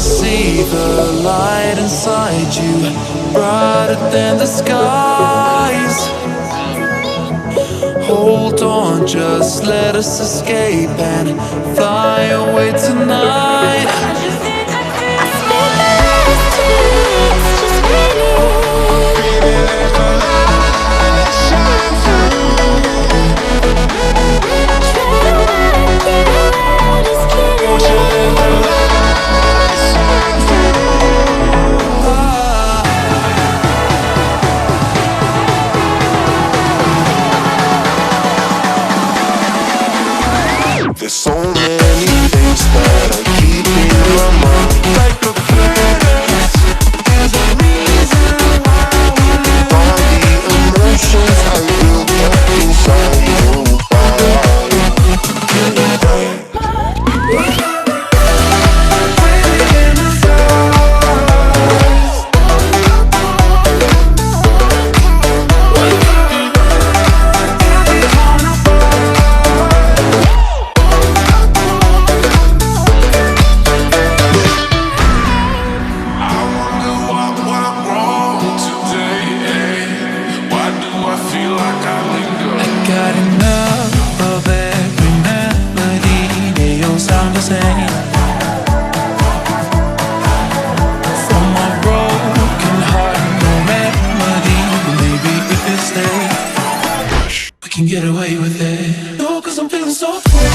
see the light inside you, brighter than the skies. Hold on, just let us escape and fly away tonight. There's so many things that I keep in my mind, like the planets. There's a reason why we live. All the emotions I built up inside you. Got enough of every melody, they all sound the same. For my broken heart, no remedy, but maybe if you stay, we can get away with it. No, 'cause I'm feeling so free.